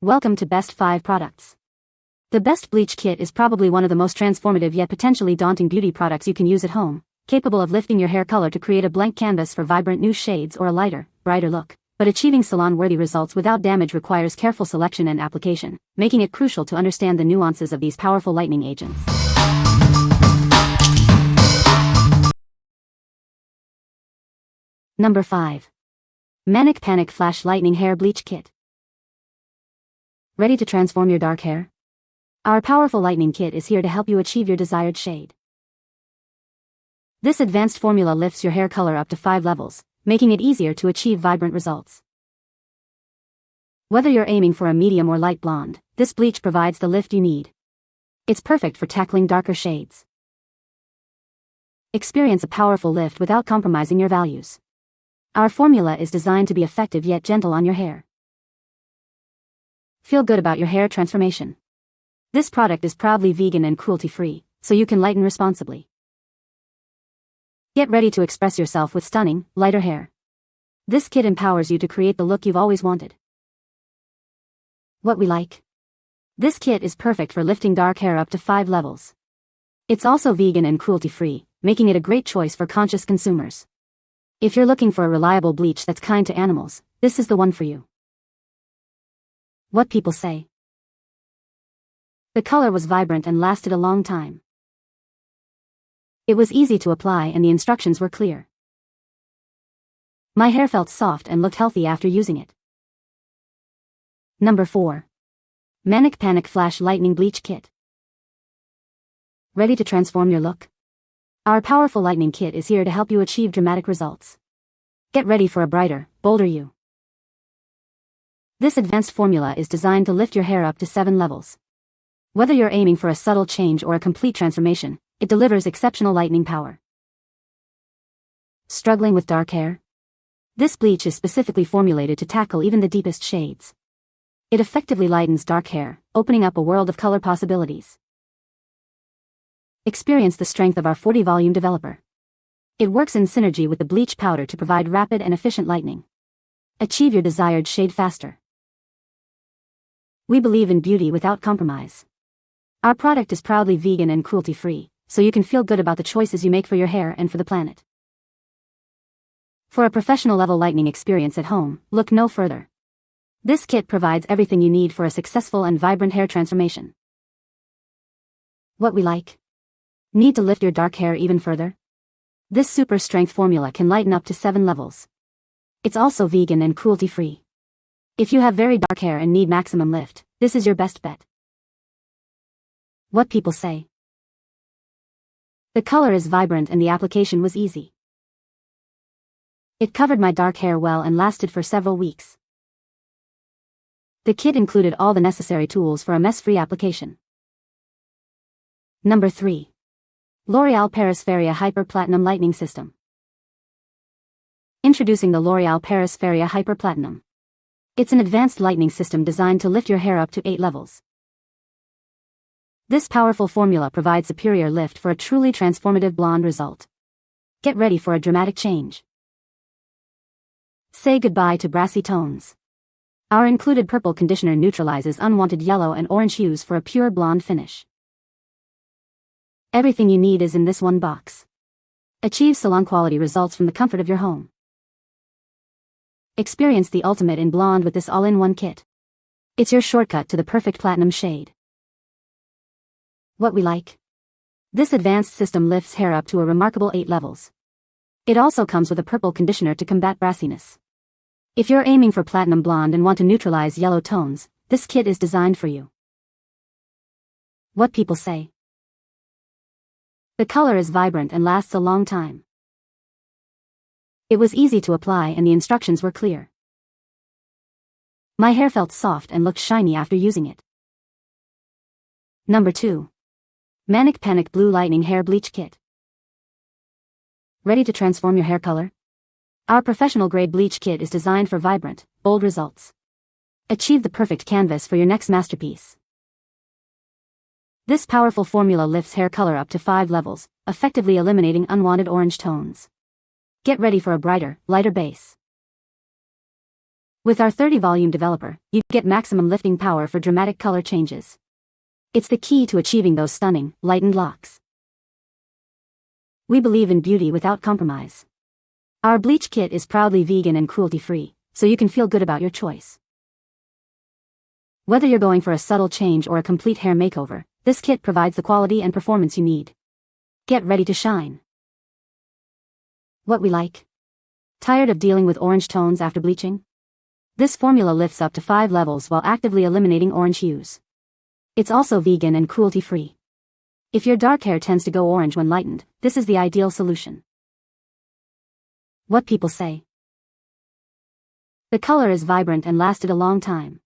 Welcome to Best 5 Products. The Best Bleach Kit is probably one of the most transformative yet potentially daunting beauty products you can use at home, capable of lifting your hair color to create a blank canvas for vibrant new shades or a lighter, brighter look. But achieving salon-worthy results without damage requires careful selection and application, making it crucial to understand the nuances of these powerful lightening agents. Number 5. MANIC Panic Flash Lightning Hair Bleach Kit. Ready to transform your dark hair? Our powerful lightning kit is here to help you achieve your desired shade. This advanced formula lifts your hair color up to 5 levels, making it easier to achieve vibrant results. Whether you're aiming for a medium or light blonde, this bleach provides the lift you need. It's perfect for tackling darker shades. Experience a powerful lift without compromising your values. Our formula is designed to be effective yet gentle on your hair. Feel good about your hair transformation. This product is proudly vegan and cruelty-free, so you can lighten responsibly. Get ready to express yourself with stunning, lighter hair. This kit empowers you to create the look you've always wanted. What we like. This kit is perfect for lifting dark hair up to 5 levels. It's also vegan and cruelty-free, making it a great choice for conscious consumers. If you're looking for a reliable bleach that's kind to animals, this is the one for you. What people say. The color was vibrant and lasted a long time. It was easy to apply and the instructions were clear. My hair felt soft and looked healthy after using it. Number 4. MANIC Panic Flash Lightning Bleach Kit. Ready to transform your look? Our powerful lightning kit is here to help you achieve dramatic results. Get ready for a brighter, bolder you. This advanced formula is designed to lift your hair up to 7 levels. Whether you're aiming for a subtle change or a complete transformation, it delivers exceptional lightening power. Struggling with dark hair? This bleach is specifically formulated to tackle even the deepest shades. It effectively lightens dark hair, opening up a world of color possibilities. Experience the strength of our 40-volume developer. It works in synergy with the bleach powder to provide rapid and efficient lightening. Achieve your desired shade faster. We believe in beauty without compromise. Our product is proudly vegan and cruelty-free, so you can feel good about the choices you make for your hair and for the planet. For a professional-level lightening experience at home, look no further. This kit provides everything you need for a successful and vibrant hair transformation. What we like. Need to lift your dark hair even further? This super strength formula can lighten up to 7 levels. It's also vegan and cruelty-free. If you have very dark hair and need maximum lift, this is your best bet. What people say. The color is vibrant and the application was easy. It covered my dark hair well and lasted for several weeks. The kit included all the necessary tools for a mess-free application. Number 3. L'Oréal Paris Feria Hyper Platinum Lightning System. Introducing the L'Oréal Paris Feria Hyper Platinum. It's an advanced lightning system designed to lift your hair up to 8 levels. This powerful formula provides superior lift for a truly transformative blonde result. Get ready for a dramatic change. Say goodbye to brassy tones. Our included purple conditioner neutralizes unwanted yellow and orange hues for a pure blonde finish. Everything you need is in this one box. Achieve salon-quality results from the comfort of your home. Experience the ultimate in blonde with this all-in-one kit. It's your shortcut to the perfect platinum shade. What we like. This advanced system lifts hair up to a remarkable 8 levels. It also comes with a purple conditioner to combat brassiness. If you're aiming for platinum blonde and want to neutralize yellow tones, this kit is designed for you. What people say. The color is vibrant and lasts a long time. It was easy to apply and the instructions were clear. My hair felt soft and looked shiny after using it. Number 2. MANIC Panic Blue Lightning Hair Bleach Kit. Ready to transform your hair color? Our professional-grade bleach kit is designed for vibrant, bold results. Achieve the perfect canvas for your next masterpiece. This powerful formula lifts hair color up to 5 levels, effectively eliminating unwanted orange tones. Get ready for a brighter, lighter base. With our 30-volume developer, you get maximum lifting power for dramatic color changes. It's the key to achieving those stunning, lightened locks. We believe in beauty without compromise. Our Bleach Kit is proudly vegan and cruelty-free, so you can feel good about your choice. Whether you're going for a subtle change or a complete hair makeover, this kit provides the quality and performance you need. Get ready to shine. What we like. Tired of dealing with orange tones after bleaching? This formula lifts up to 5 levels while actively eliminating orange hues. It's also vegan and cruelty-free. If your dark hair tends to go orange when lightened, this is the ideal solution. What people say. The color is vibrant and lasted a long time.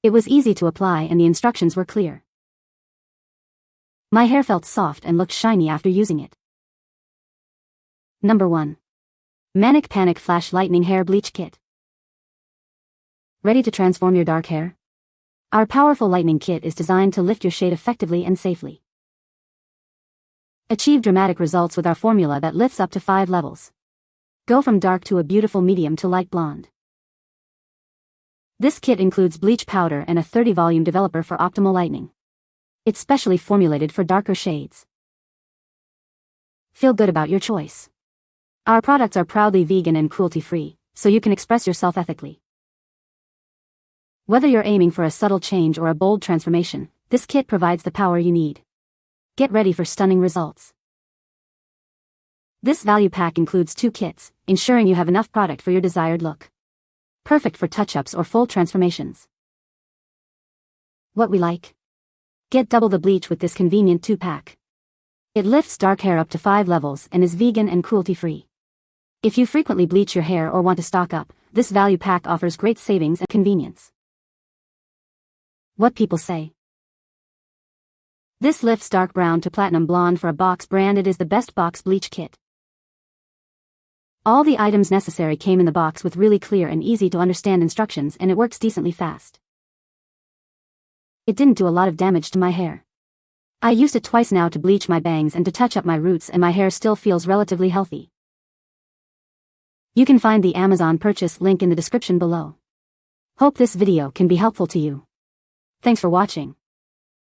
It was easy to apply and the instructions were clear. My hair felt soft and looked shiny after using it. Number 1. MANIC Panic Flash Lightening Hair Bleach Kit. Ready to transform your dark hair? Our powerful lightening kit is designed to lift your shade effectively and safely. Achieve dramatic results with our formula that lifts up to 5 levels. Go from dark to a beautiful medium to light blonde. This kit includes bleach powder and a 30-volume developer for optimal lightening. It's specially formulated for darker shades. Feel good about your choice. Our products are proudly vegan and cruelty-free, so you can express yourself ethically. Whether you're aiming for a subtle change or a bold transformation, this kit provides the power you need. Get ready for stunning results. This value pack includes 2 kits, ensuring you have enough product for your desired look. Perfect for touch-ups or full transformations. What we like. Get double the bleach with this convenient 2-pack. It lifts dark hair up to 5 levels and is vegan and cruelty-free. If you frequently bleach your hair or want to stock up, this value pack offers great savings and convenience. What people say. This lifts dark brown to platinum blonde for a box brand. It is the best box bleach kit. All the items necessary came in the box with really clear and easy to understand instructions, and it works decently fast. It didn't do a lot of damage to my hair. I used it twice now to bleach my bangs and to touch up my roots, and my hair still feels relatively healthy. You can find the Amazon purchase link in the description below. Hope this video can be helpful to you. Thanks for watching.